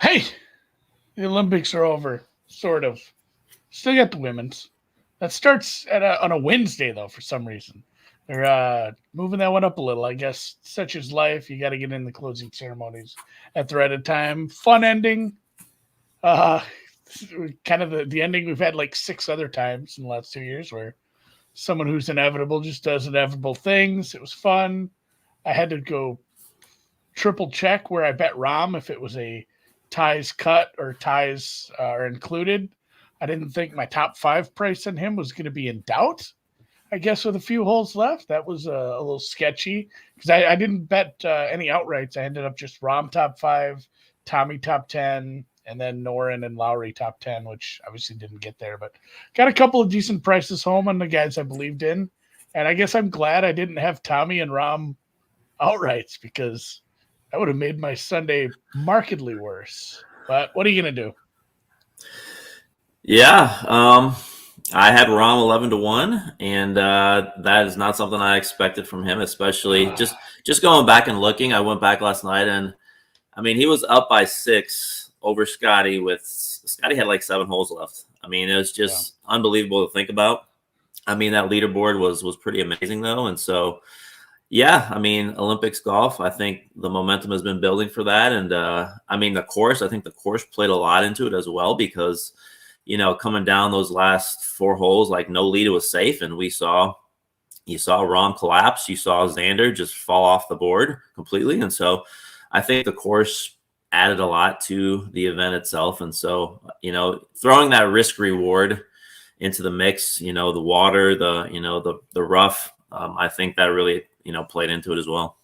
Hey, the Olympics are over, sort of. Still got the women's. That starts on a Wednesday though, for some reason. They're moving that one up a little. I guess such is life. You got to get in the closing ceremonies at the right time. Fun ending. Uh, kind of the ending we've had like six other times in the last 2 years, where someone who's inevitable just does inevitable things. It was fun. I had to go triple check where I bet Rom if it was a ties cut or ties are included. I didn't think my top five price on him was going to be in doubt. I guess with a few holes left, that was a little sketchy because I didn't bet any outrights. I ended up just Rom top five, Tommy top 10, and then Norin and Lowry top 10, which obviously didn't get there, but got a couple of decent prices home on the guys I believed in. And I guess I'm glad I didn't have Tommy and Rom outrights because that would have made my Sunday markedly worse. But what are you going to do? Yeah, I had Rom 11-1, and that is not something I expected from him. Especially just going back and looking. I went back last night, and I mean he was up by 6 over Scotty. With Scotty had like 7 holes left. I mean it was just unbelievable to think about. I mean that leaderboard was pretty amazing though, and so. Yeah, I mean, Olympics golf, I think the momentum has been building for that. And I mean, I think the course played a lot into it as well because, coming down those last 4 holes, like no lead was safe. And you saw Rom collapse. You saw Xander just fall off the board completely. And so I think the course added a lot to the event itself. And so, throwing that risk reward into the mix, the water, the rough, I think that really, played into it as well.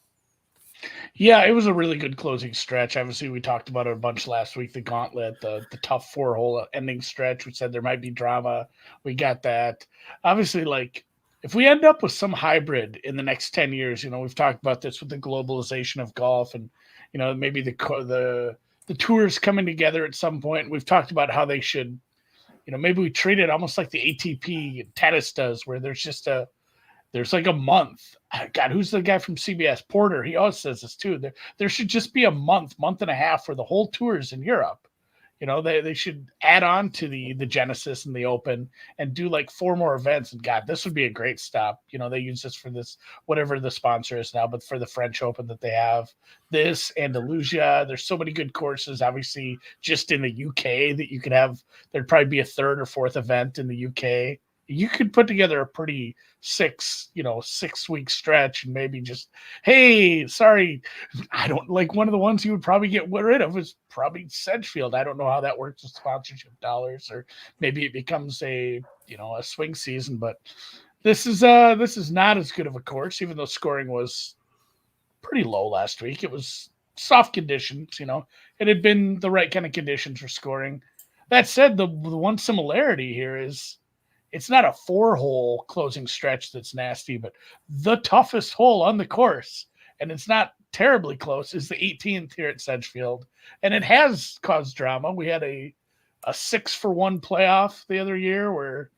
Yeah, it was a really good closing stretch. Obviously, we talked about it a bunch last week. The gauntlet, the tough 4 hole ending stretch. We said there might be drama. We got that. Obviously, like if we end up with some hybrid in the next 10 years, we've talked about this with the globalization of golf, and maybe the tours coming together at some point. We've talked about how they should, maybe we treat it almost like the ATP tennis does, where there's like a month. God, who's the guy from CBS? Porter. He always says this too. There should just be a month and a half for the whole tours in Europe. They should add on to the Genesis and the Open and do like 4 more events. And God, this would be a great stop. They use this for this, whatever the sponsor is now, but for the French Open that they have, this Andalusia. There's so many good courses, obviously, just in the UK that you could have. There'd probably be a 3rd or 4th event in the UK. You could put together a pretty 6-week stretch and maybe just, hey, sorry, I don't like one of the ones you would probably get rid of is probably Sedgefield. I don't know how that works with sponsorship dollars, or maybe it becomes a swing season, but this is not as good of a course, even though scoring was pretty low last week. It was soft conditions, it had been the right kind of conditions for scoring. That said, the one similarity here is it's not a 4-hole closing stretch that's nasty, but the toughest hole on the course, and it's not terribly close, is the 18th here at Sedgefield. And it has caused drama. We had a 6-for-1 playoff the other year where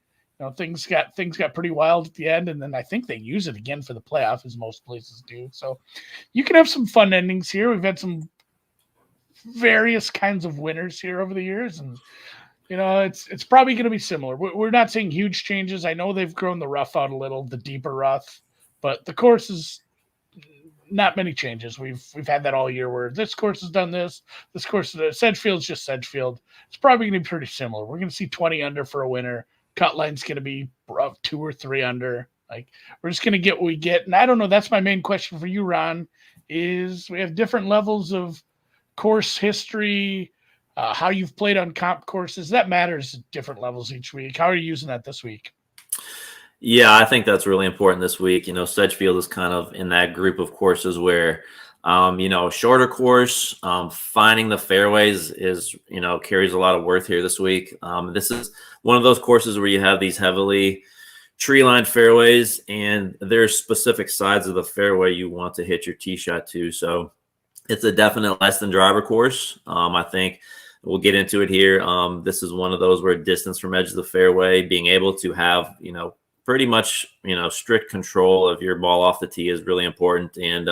things got pretty wild at the end, and then I think they use it again for the playoff, as most places do. So you can have some fun endings here. We've had some various kinds of winners here over the years, and it's probably going to be similar. We're not seeing huge changes. I know they've grown the rough out a little, the deeper rough, but the course is not many changes. We've had that all year where this course has done this. This course, Sedgefield's just Sedgefield. It's probably going to be pretty similar. We're going to see 20 under for a winner. Cut line's going to be 2 or 3 under. Like we're just going to get what we get. And I don't know. That's my main question for you, Ron. Is we have different levels of course history. How you've played on comp courses, that matters at different levels each week. How are you using that this week? Yeah, I think that's really important this week. Sedgefield is kind of in that group of courses where, shorter course, finding the fairways is, carries a lot of worth here this week. This is one of those courses where you have these heavily tree-lined fairways, and there's specific sides of the fairway you want to hit your tee shot to. So it's a definite less than driver course. I think we'll get into it here. This is one of those where distance from edge of the fairway, being able to have, pretty much, strict control of your ball off the tee is really important. And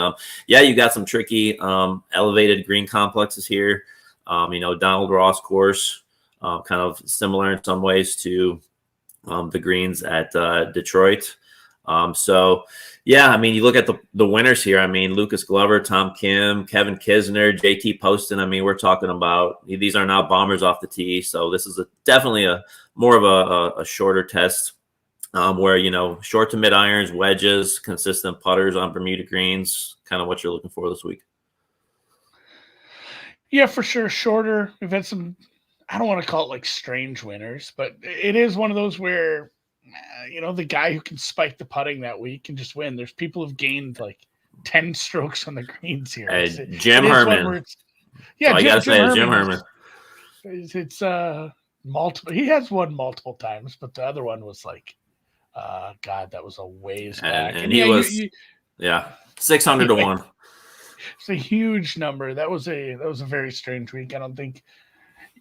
you got some tricky elevated green complexes here. Donald Ross course, kind of similar in some ways to the greens at Detroit. So, yeah, I mean, you look at the winners here. I mean, Lucas Glover, Tom Kim, Kevin Kisner, JT Poston. I mean, we're talking about these are not bombers off the tee. So this is definitely more of a shorter test where, short to mid irons, wedges, consistent putters on Bermuda greens, kind of what you're looking for this week. Yeah, for sure. Shorter. We've had some, I don't want to call it like strange winners, but it is one of those where, the guy who can spike the putting that week can just win. There's people who've gained like 10 strokes on the greens here. Jim Herman. Yeah, I got to say Jim Herman. It's multiple. He has won multiple times, but the other one was like, God, that was a ways back. And he was, 600 to 1. It's a huge number. That was a very strange week. I don't think,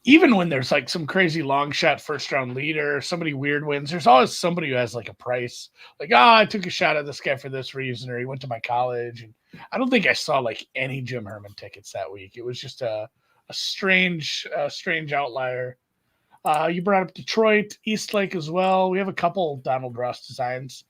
even when there's like some crazy long shot first round leader, somebody weird wins, there's always somebody who has like a price. Like, I took a shot at this guy for this reason, or he went to my college. And I don't think I saw like any Jim Herman tickets that week. It was just a strange outlier. You brought up Detroit, Eastlake as well. We have a couple Donald Ross designs.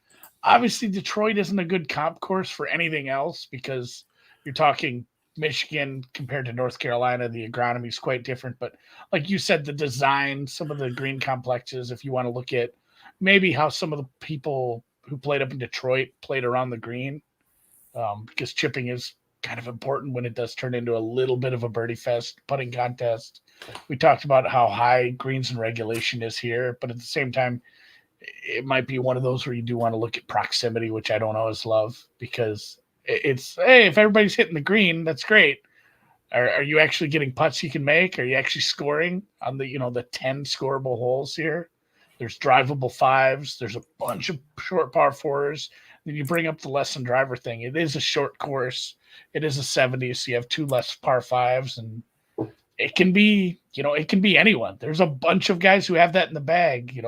Obviously, Detroit isn't a good comp course for anything else because you're talking Michigan compared to North Carolina. The agronomy is quite different. But like you said, the design, some of the green complexes, if you want to look at maybe how some of the people who played up in Detroit played around the green, because chipping is kind of important when it does turn into a little bit of a birdie fest putting contest. We talked about how high greens and regulation is here, but at the same time, it might be one of those where you do want to look at proximity, which I don't always love because it's, hey, if everybody's hitting the green, that's great. Are you actually getting putts you can make? Are you actually scoring on the 10 scoreable holes here? There's drivable fives. There's a bunch of short par fours. Then you bring up the less than driver thing. It is a short course. It is a 70, so you have 2 less par fives, and it can be, it can be anyone. There's a bunch of guys who have that in the bag.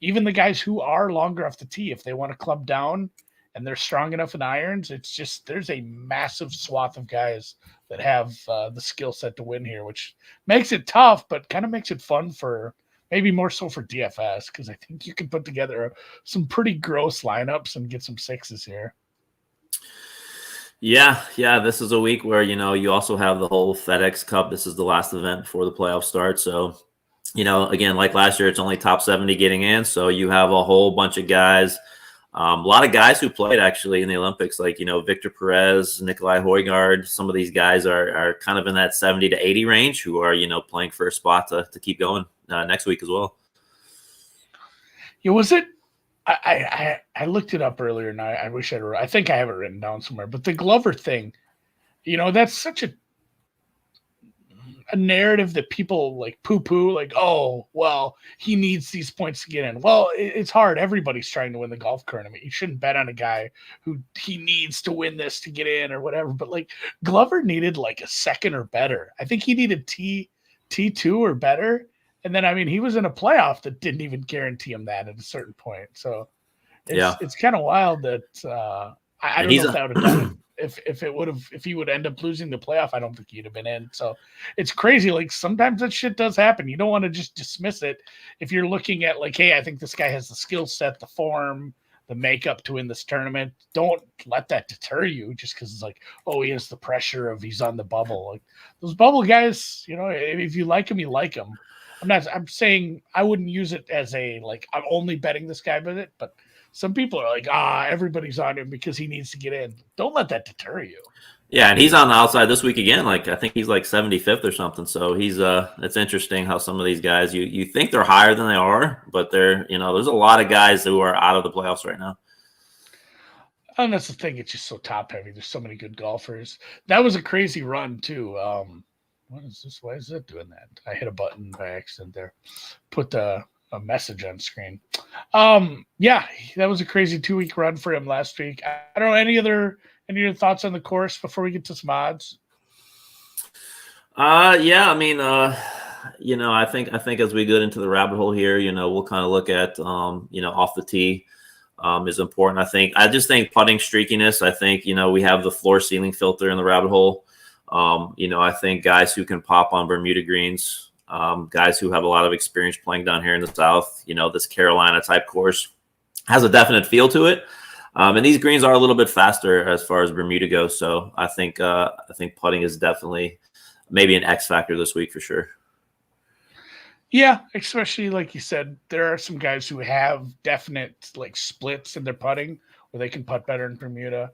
Even the guys who are longer off the tee, if they want to club down and they're strong enough in irons, it's just there's a massive swath of guys that have the skill set to win here, which makes it tough, but kind of makes it fun for maybe more so for DFS because I think you can put together some pretty gross lineups and get some sixes here. Yeah. This is a week where, you also have the whole FedEx Cup. This is the last event before the playoffs start. So, again, like last year, it's only top 70 getting in. So you have a whole bunch of guys, a lot of guys who played actually in the Olympics, like, Victor Perez, Nikolai Højgaard. Some of these guys are kind of in that 70 to 80 range who are, playing for a spot to keep going next week as well. Yeah, was it? I looked it up earlier, and I wish I think I have it written down somewhere. But the Glover thing, that's such a narrative that people like poo-poo, like, oh, well, he needs these points to get in. Well, it's hard. Everybody's trying to win the golf tournament. You shouldn't bet on a guy who he needs to win this to get in or whatever. But like Glover needed like a second or better. I think he needed T2 or better. And then, he was in a playoff that didn't even guarantee him that at a certain point. So it's kind of wild that I don't know if that would have done it. If he would end up losing the playoff, I don't think he'd have been in. So it's crazy. Like sometimes that shit does happen. You don't want to just dismiss it. If you're looking at like, hey, I think this guy has the skill set, the form, the makeup to win this tournament. Don't let that deter you just because it's like, oh, he has the pressure of he's on the bubble. Like those bubble guys, if you like him, you like him. I'm saying I wouldn't use it as a, like, I'm only betting this guy with it, but some people are like, everybody's on him because he needs to get in. Don't let that deter you. Yeah, and he's on the outside this week again. Like, I think he's like 75th or something. So he's it's interesting how some of these guys, you think they're higher than they are, but they're, there's a lot of guys who are out of the playoffs right now. And that's the thing. It's just so top heavy. There's so many good golfers. That was a crazy run too. What is this? Why is it doing that? I hit a button by accident there. Put a message on screen. Yeah, that was a crazy 2-week run for him last week. I don't know any other thoughts on the course before we get to some odds. Yeah, I think as we get into the rabbit hole here, we'll kind of look at off the tee is important. I just think putting streakiness. I think we have the floor ceiling filter in the rabbit hole. I think guys who can pop on Bermuda greens, guys who have a lot of experience playing down here in the South, this Carolina type course has a definite feel to it. And these greens are a little bit faster as far as Bermuda goes. So I think putting is definitely maybe an X factor this week for sure. Yeah, especially like you said, there are some guys who have definite like splits in their putting where they can putt better in Bermuda.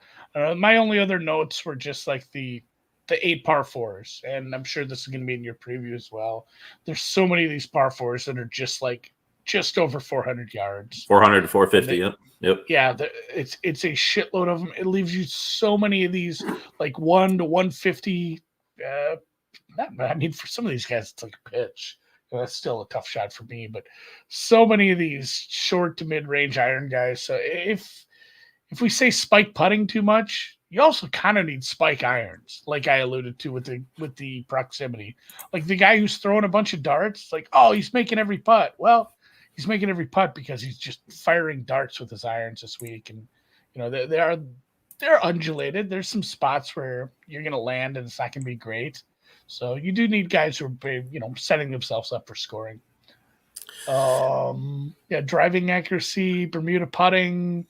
My only other notes were just like the 8 par 4s, and I'm sure this is going to be in your preview as well. There's so many of these par 4s that are just over 400 yards, 400 to 450. Yep. Yeah, it's a shitload of them. It leaves you so many of these like 1 to 150. For some of these guys, it's like a pitch. That's still a tough shot for me, but so many of these short to mid range iron guys. So if we say spike putting too much, you also kind of need spike irons, like I alluded to with the proximity. Like the guy who's throwing a bunch of darts, like, oh, he's making every putt. Well, he's making every putt because he's just firing darts with his irons this week, and they're undulated. There's some spots where you're going to land and it's not going to be great. So you do need guys who are, setting themselves up for scoring. Driving accuracy, Bermuda putting,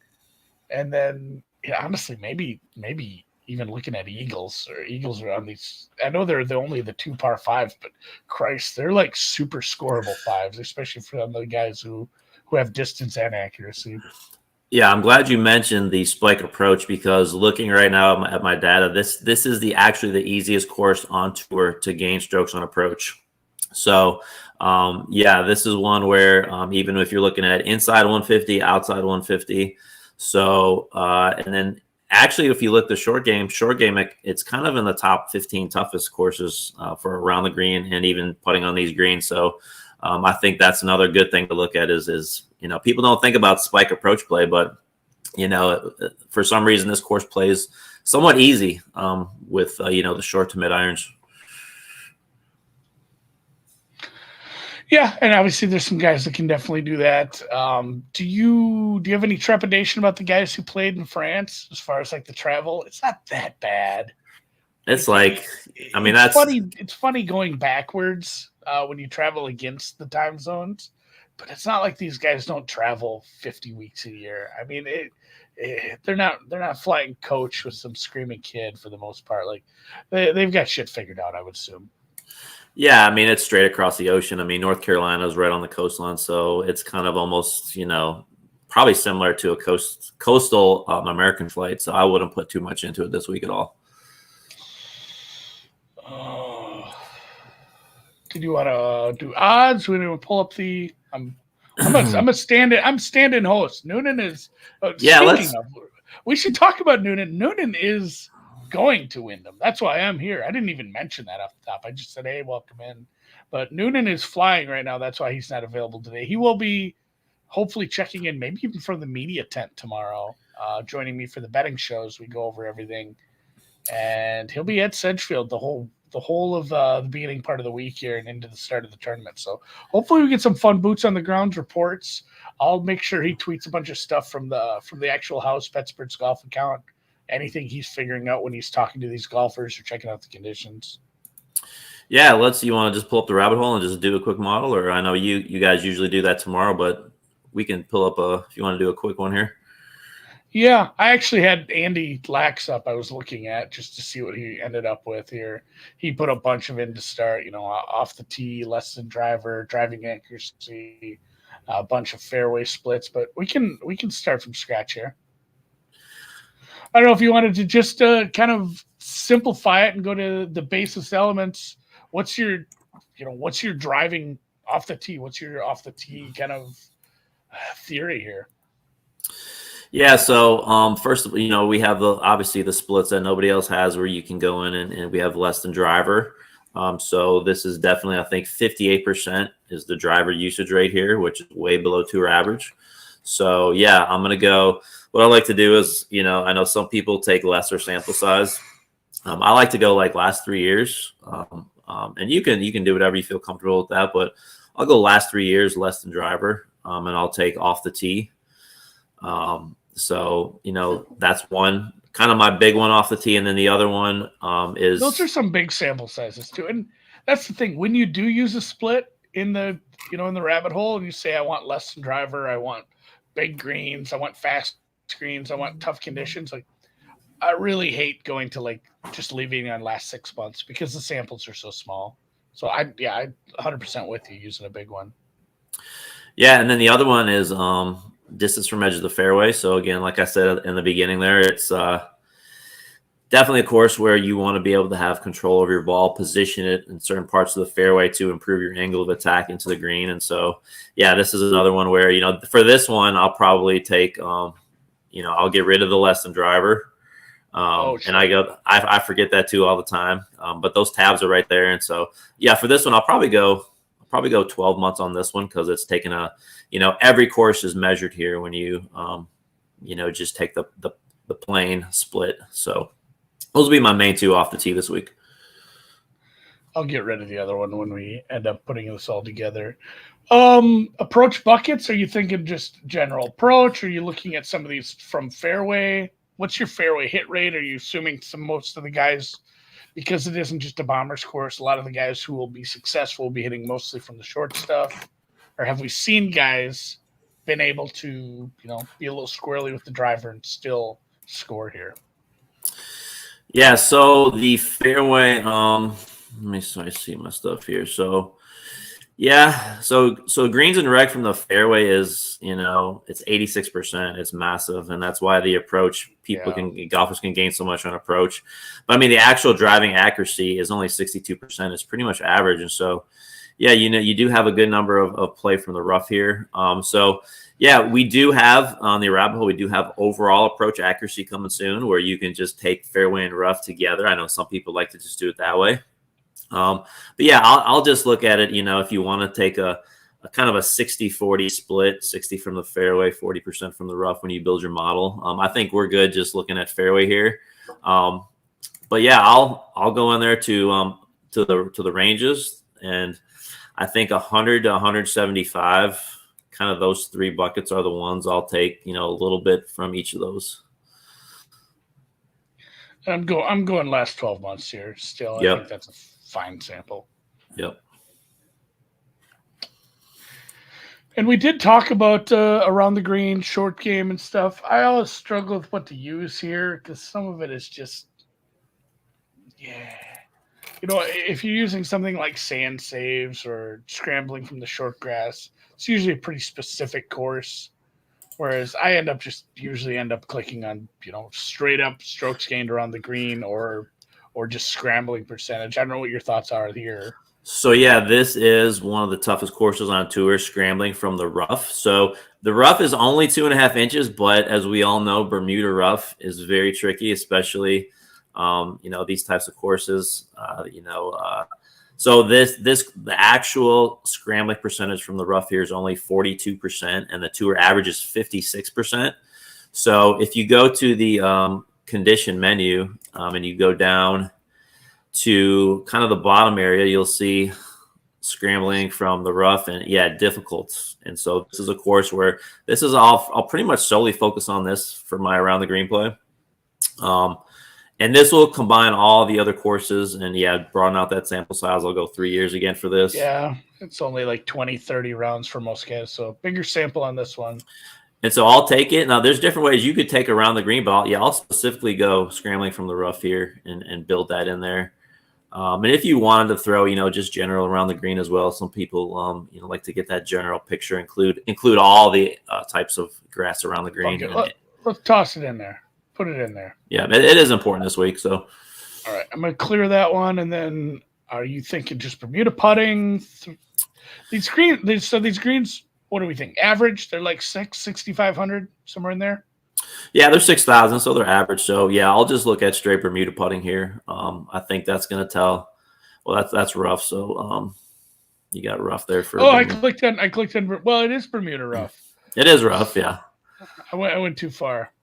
and then honestly, maybe even looking at Eagles are on these. I know they're only the 2 par 5s, but Christ, they're like super scoreable 5s, especially for the guys who have distance and accuracy. Yeah, I'm glad you mentioned the spike approach because looking right now at my data, this is actually the easiest course on tour to gain strokes on approach. So, this is one where even if you're looking at inside 150, outside 150. So, and then actually, if you look the short game, it's kind of in the top 15 toughest courses for around the green and even putting on these greens. So, I think that's another good thing to look at is people don't think about spike approach play, but for some reason this course plays somewhat easy with the short to mid irons. Yeah, and obviously there's some guys that can definitely do that. Do you have any trepidation about the guys who played in France as far as like the travel? It's not that bad. It's that's funny. It's funny going backwards when you travel against the time zones, but it's not like these guys don't travel 50 weeks a year. I mean, they're not flying coach with some screaming kid for the most part. Like they've got shit figured out, I would assume. Yeah, it's straight across the ocean. North Carolina is right on the coastline, so it's kind of almost probably similar to a coastal American flight. So I wouldn't put too much into it this week at all. Did you want to do odds? We need to pull up the. I'm a stand-in host. Noonan is. We should talk about Noonan. Noonan is going to Wyndham. That's why I'm here. I didn't even mention that off the top. I just said, "Hey, welcome in." But Noonan is flying right now. That's why he's not available today. He will be hopefully checking in, maybe even from the media tent tomorrow, joining me for the betting shows. We go over everything, and he'll be at Sedgefield the whole of the beginning part of the week here and into the start of the tournament. So hopefully we get some fun boots on the ground reports. I'll make sure he tweets a bunch of stuff from the actual house Betsperts golf account. Anything he's figuring out when he's talking to these golfers or checking out the conditions. Yeah, you want to just pull up the rabbit hole and just do a quick model, or I know you guys usually do that tomorrow, but we can pull up if you want to do a quick one here. Yeah, I actually had Andy Lax up. I was looking at just to see what he ended up with here. He put a bunch of in to start, off the tee, less than driver, driving accuracy, a bunch of fairway splits. But we can start from scratch here. I don't know if you wanted to just kind of simplify it and go to the basis elements. What's your driving off the tee? What's your off the tee kind of theory here? Yeah, so first, we have obviously the splits that nobody else has where you can go in and we have less than driver. So this is definitely, I think 58% is the driver usage rate here, which is way below tour average. So yeah, I'm going to go. What I like to do is, I know some people take lesser sample size. I like to go like last 3 years. And you can do whatever you feel comfortable with that, but I'll go last 3 years, less than driver. And I'll take off the tee. So, that's one kind of my big one off the tee, and then the other one is those are some big sample sizes too. And that's the thing, when you do use a split in the in the rabbit hole, and you say I want less than driver, I want big greens, I want fast greens, I want tough conditions. Like I really hate going to like just leaving on last 6 months because the samples are so small. So I 100% with you using a big one. Yeah, and then the other one is distance from edge of the fairway. So again, like I said in the beginning there, it's definitely a course where you want to be able to have control over your ball, position it in certain parts of the fairway to improve your angle of attack into the green. And so, yeah, this is another one where, for this one, I'll probably take, I'll get rid of the less than driver. Sure. And I forget that too all the time. But those tabs are right there. And so, yeah, for this one, I'll probably go 12 months on this one, because it's taken every course is measured here when you, just take the plain split. So those will be my main two off the tee this week. I'll get rid of the other one when we end up putting this all together. Approach buckets. Are you thinking just general approach? Are you looking at some of these from fairway? What's your fairway hit rate? Are you assuming most of the guys, because it isn't just a bomber's course, a lot of the guys who will be successful will be hitting mostly from the short stuff? Or have we seen guys been able to, be a little squirrely with the driver and still score here? Yeah, so the fairway, let me see my stuff here. So, yeah, so greens and reg from the fairway is, it's 86%. It's massive, and that's why the approach, golfers can gain so much on approach. But I mean, the actual driving accuracy is only 62%. It's pretty much average, and so, yeah, you do have a good number of play from the rough here. So, yeah, we do have on the rabbit hole, we do have overall approach accuracy coming soon, where you can just take fairway and rough together. I know some people like to just do it that way. But yeah, I'll just look at it, if you want to take a kind of a 60-40 split, 60 from the fairway, 40% from the rough when you build your model. I think we're good just looking at fairway here. But yeah, I'll go in there to the ranges, and I think 100 to 175, kind of those three buckets are the ones I'll take, a little bit from each of those. I'm going last 12 months here still. Yep. I think that's a fine sample. Yep. And we did talk about around the green, short game and stuff. I always struggle with what to use here, because some of it is just, if you're using something like sand saves or scrambling from the short grass, it's usually a pretty specific course. Whereas I usually end up clicking on, straight up strokes gained around the green or just scrambling percentage. I don't know what your thoughts are here. So yeah, this is one of the toughest courses on tour, scrambling from the rough. So the rough is only 2.5 inches, but as we all know, Bermuda rough is very tricky, especially, these types of courses, so the actual scrambling percentage from the rough here is only 42%, and the tour average is 56%. So if you go to the condition menu and you go down to kind of the bottom area, you'll see scrambling from the rough, and difficult. And so this is a course where I'll pretty much solely focus on this for my around the green play. And this will combine all the other courses, and broaden out that sample size. I'll go 3 years again for this. Yeah, it's only like 20, 30 rounds for most guys, so bigger sample on this one. And so I'll take it. Now, there's different ways you could take around the green, but I'll specifically go scrambling from the rough here and build that in there. And if you wanted to throw, just general around the green as well, some people, like to get that general picture, include all the types of grass around the green. Let's toss it in there. Put it in there. Yeah, it is important this week. So, all right, I'm going to clear that one. And then, are you thinking just Bermuda putting? These greens, what do we think? Average? They're like 6,500, somewhere in there. Yeah, they're 6,000, so they're average. So yeah, I'll just look at straight Bermuda putting here. I think that's going to tell. Well, that's rough. So you got rough there for. Oh, I clicked on. Well, it is Bermuda rough. It is rough. Yeah. I went too far.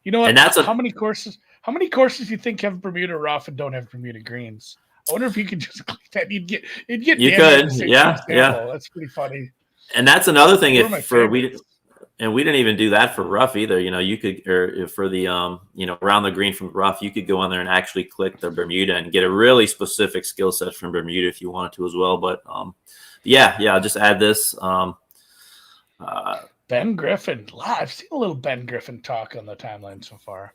You know what? And that's how many courses do you think have Bermuda rough and don't have Bermuda greens? I wonder if you could just click that. You'd get. You could. Yeah. That's pretty funny. And that's another thing. And we didn't even do that for rough either. You could, or for the, around the green from rough, you could go on there and actually click the Bermuda and get a really specific skill set from Bermuda if you wanted to as well. But yeah, I'll just add this. Ben Griffin. I've seen a little Ben Griffin talk on the timeline so far.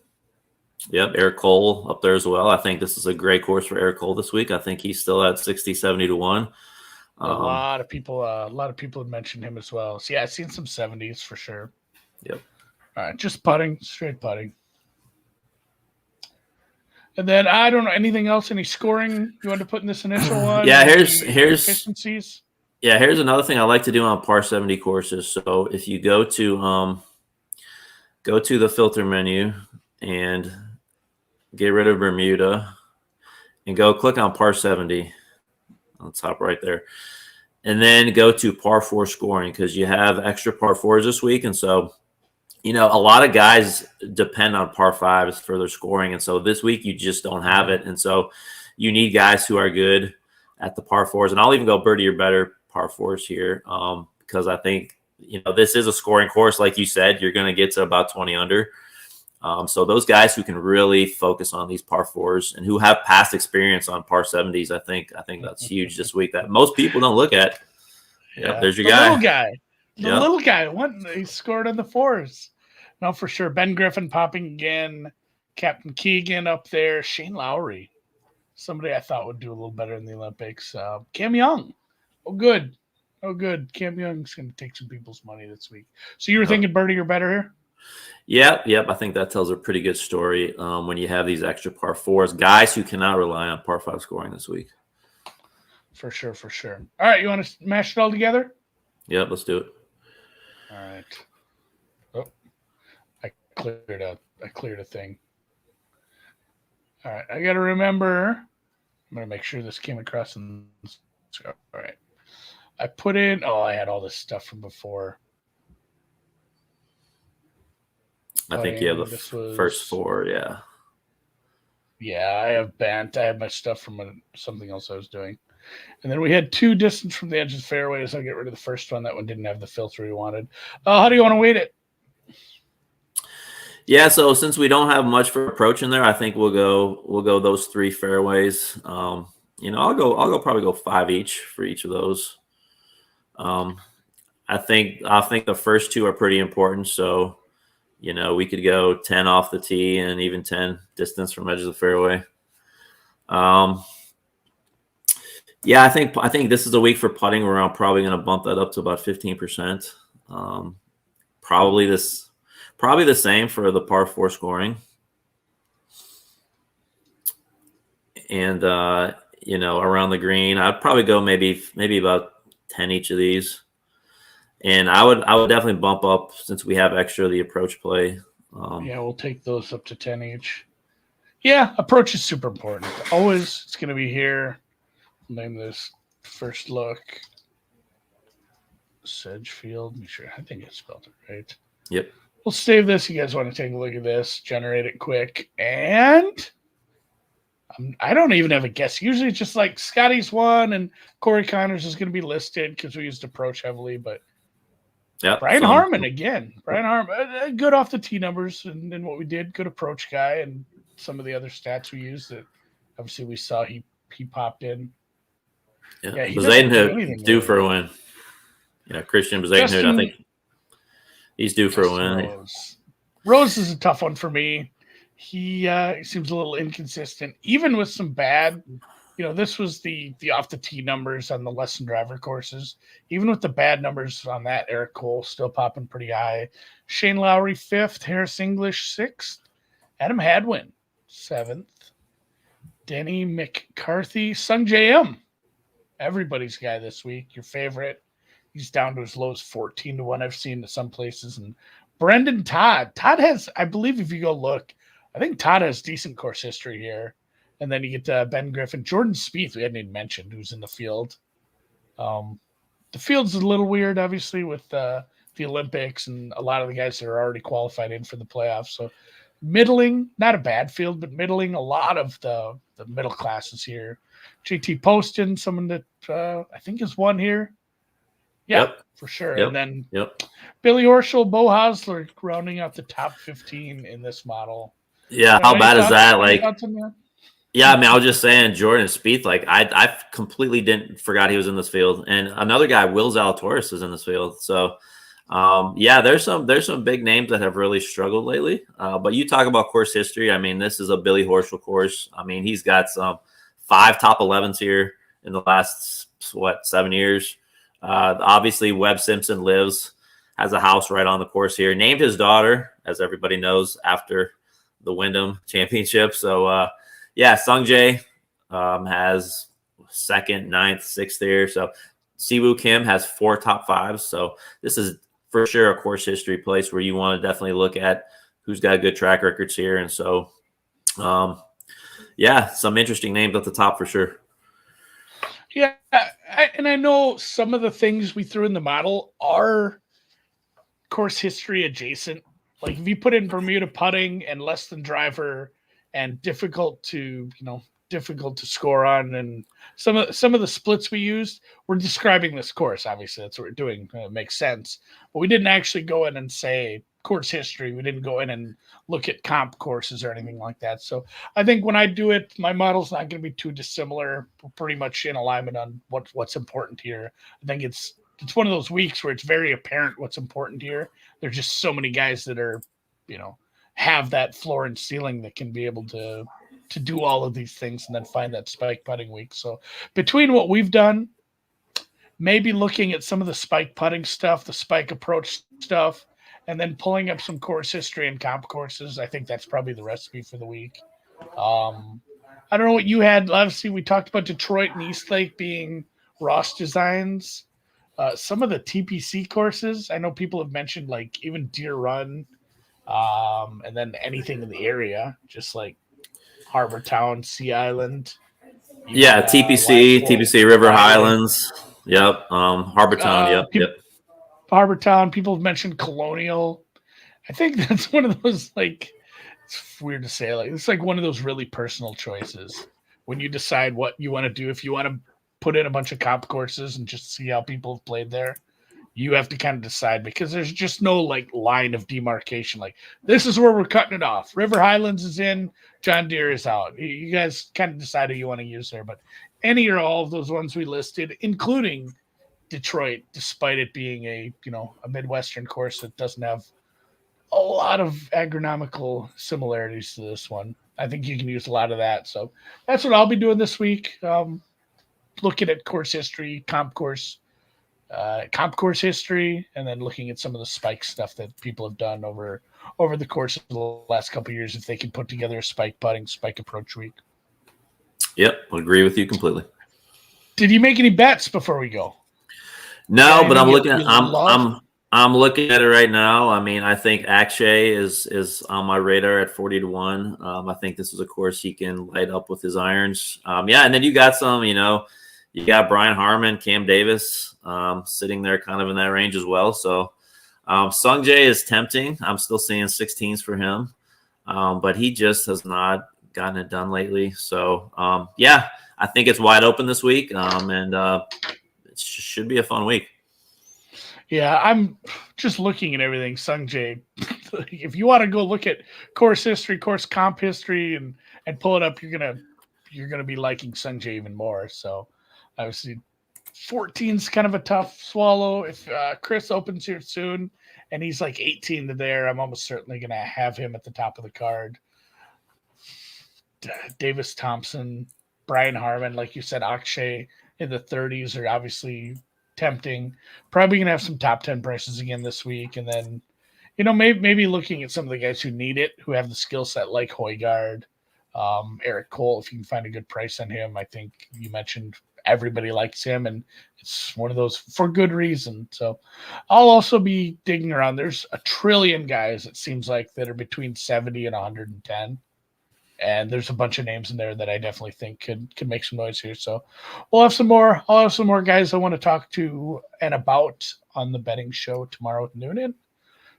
Yep, Eric Cole up there as well. I think this is a great course for Eric Cole this week. I think he's still at 60, 70 to 1. A lot of people have mentioned him as well. So yeah, I've seen some 70s for sure. Yep. All right, just putting, straight putting. And then I don't know anything else. Any scoring you want to put in this initial one? Yeah, here's efficiencies. Yeah, here's another thing I like to do on par 70 courses. So if you go to the filter menu and get rid of Bermuda and go click on par 70 on the top right there. And then go to par 4 scoring because you have extra par 4s this week. And so, a lot of guys depend on par 5s for their scoring. And so this week you just don't have it. And so you need guys who are good at the par 4s. And I'll even go birdie or better par 4s here because I think, this is a scoring course. Like you said, you're going to get to about 20 under. So those guys who can really focus on these par 4s and who have past experience on par 70s, I think that's huge this week that most people don't look at. Yeah, there's your guy. The little guy. He scored on the 4s. No, for sure. Ben Griffin popping again. Captain Keegan up there. Shane Lowry. Somebody I thought would do a little better in the Olympics. Cam Young. Oh, good. Cam Young's going to take some people's money this week. So you were thinking birdie or better here? Yep. I think that tells a pretty good story when you have these extra par 4s. Guys who cannot rely on par 5 scoring this week. For sure. All right, you want to mash it all together? Yep, let's do it. All right. Oh, I cleared a thing. All right, I got to remember. I'm going to make sure this came across. All right. I put in. Oh, I had all this stuff from before. I think you have the first 4, yeah. Yeah, I have Bant. I have my stuff from something else I was doing. And then we had 2 distance from the edge of the fairway, so I'll get rid of the first one. That one didn't have the filter we wanted. How do you want to weight it? Yeah, so since we don't have much for approach in there, I think we'll go those 3 fairways. I'll probably go 5 each for each of those. I think the first 2 are pretty important, so we could go 10 off the tee and even 10 distance from edge of the fairway. Yeah, I think this is a week for putting where I'm probably going to bump that up to about 15%. Probably the same for the par 4 scoring. And around the green, I'd probably go maybe about 10 each of these. And I would definitely bump up since we have extra the approach play. Yeah, we'll take those up to 10 each. Yeah, approach is super important. Always, it's going to be here. Name this first look. Sedgefield. Make sure. I think I spelled it right. Yep. We'll save this. You guys want to take a look at this? Generate it quick. And I don't even have a guess. Usually it's just like Scotty's one and Corey Connors is going to be listed because we used approach heavily, but yeah, Brian Harmon again. Brian Harmon, good off the tee numbers and what we did. Good approach guy and some of the other stats we used that obviously we saw he popped in. Yeah, Bezadenhout due for a win. Yeah, Christian Bezadenhout, I think he's due for a win. Rose is a tough one for me. He seems a little inconsistent, even with some bad. This was the off the tee numbers on the lesson driver courses. Even with the bad numbers on that, Eric Cole still popping pretty high. Shane Lowry 5th, Harris English 6th, Adam Hadwin 7th, Denny McCarthy, Sung JM, everybody's guy this week. Your favorite. He's down to as low as 14 to 1. I've seen to some places. And Brendan Todd. Todd has, I believe, if you go look, I think Todd has decent course history here. And then you get Ben Griffin, Jordan Spieth, we hadn't even mentioned, who's in the field. The field's a little weird, obviously, with the Olympics and a lot of the guys that are already qualified in for the playoffs. So middling, not a bad field, but middling. A lot of the middle classes here. JT Poston, someone that I think is one here. Yeah, Yep. for sure. And Yep. then Yep. Billy Horschel, Bo Hosler rounding out the top 15 in this model. Yeah. I don't How know, any bad is thoughts? that? Any Like, thoughts on that? yeah, I mean, I was just saying Jordan Spieth, like I completely didn't forgot he was in this field. And another guy, Will Zalatoris, is in this field. So yeah, there's some big names that have really struggled lately. But you talk about course history. I mean, this is a Billy Horschel course. I mean, he's got some 5 top 11s here in the last 7 years. Obviously, Webb Simpson has a house right on the course here. Named his daughter, as everybody knows, after the Wyndham Championship. So yeah, Sung Jae has second, ninth, sixth there. So Siwoo Kim has 4 top 5s. So this is for sure a course history place where you want to definitely look at who's got good track records here. And so, yeah, some interesting names at the top for sure. Yeah, and I know some of the things we threw in the model are course history adjacent. Like if you put in Bermuda putting and less than driver and difficult to score on, and some of the splits we used, we're describing this course. Obviously, that's what we're doing. It makes sense, but we didn't actually go in and say course history. We didn't go in and look at comp courses or anything like that. So I think when I do it, my model's not going to be too dissimilar. We're pretty much in alignment on what's important here. I think it's one of those weeks where it's very apparent what's important here. There's just so many guys that are, have that floor and ceiling that can be able to do all of these things and then find that spike putting week. So between what we've done, maybe looking at some of the spike putting stuff, the spike approach stuff, and then pulling up some course history and comp courses, I think that's probably the recipe for the week. I don't know what you had. Obviously, we talked about Detroit and Eastlake being Ross Designs. Some of the TPC courses, I know people have mentioned like even Deer Run, and then anything in the area, just like Harbor Town, Sea Island, even Yeah, TPC, River Wiley. Highlands. Yep. Harbor Town. Yep. Yep. Harbor Town, people have mentioned Colonial. I think that's one of those, like, it's weird to say, like it's like one of those really personal choices when you decide what you want to do. If you want to put in a bunch of comp courses and just see how people have played there, you have to kind of decide because there's just no like line of demarcation. Like this is where we're cutting it off. River Highlands is in, John Deere is out. You guys kind of decide who you want to use there, but any or all of those ones we listed, including Detroit, despite it being a Midwestern course that doesn't have a lot of agronomical similarities to this one. I think you can use a lot of that. So that's what I'll be doing this week. Looking at course history, comp course history, and then looking at some of the spike stuff that people have done over the course of the last couple of years. If they can put together a spike putting, spike approach week. Yep. I agree with you completely. Did you make any bets before we go? No, but I'm looking at I'm looking at it right now. I mean, I think Akshay is on my radar at 40-1. I think this is a course he can light up with his irons. Yeah, and then you got some, you got Brian Harmon, Cam Davis sitting there kind of in that range as well. So Sung Jae is tempting. I'm still seeing 16s for him, but he just has not gotten it done lately. So yeah, I think it's wide open this week, and it should be a fun week. Yeah, I'm just looking at everything. Sung Jae. If you want to go look at course history, course comp history, and pull it up, you're gonna be liking Sung Jae even more. So obviously 14 is kind of a tough swallow. If Chris opens here soon and he's like 18 to there, I'm almost certainly going to have him at the top of the card. Davis Thompson, Brian Harmon, like you said, Akshay in the 30s are obviously tempting. Probably going to have some top 10 prices again this week. And then, maybe looking at some of the guys who need it, who have the skill set like Højgaard, Eric Cole, if you can find a good price on him. I think you mentioned everybody likes him, and it's one of those for good reason. So I'll also be digging around. There's a trillion guys, it seems like, that are between 70 and 110. And there's a bunch of names in there that I definitely think could make some noise here. So I'll have some more guys I want to talk to and about on the betting show tomorrow at noon.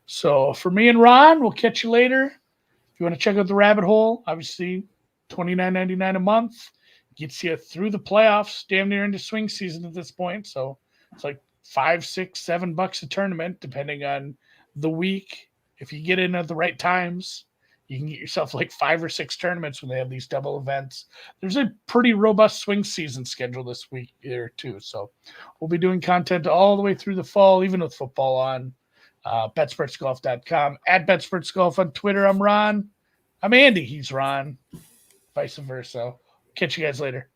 So for me and Ron, we'll catch you later. If you want to check out the rabbit hole, obviously $29.99 a month gets you through the playoffs, damn near into swing season at this point. So it's like $5, $6, $7 a tournament, depending on the week. If you get in at the right times, you can get yourself like 5 or 6 tournaments when they have these double events. There's a pretty robust swing season schedule this week here too. So we'll be doing content all the way through the fall, even with football on. Betspertsgolf.com, at Betspertsgolf on Twitter. I'm Ron. I'm Andy. He's Ron. Vice versa. Catch you guys later.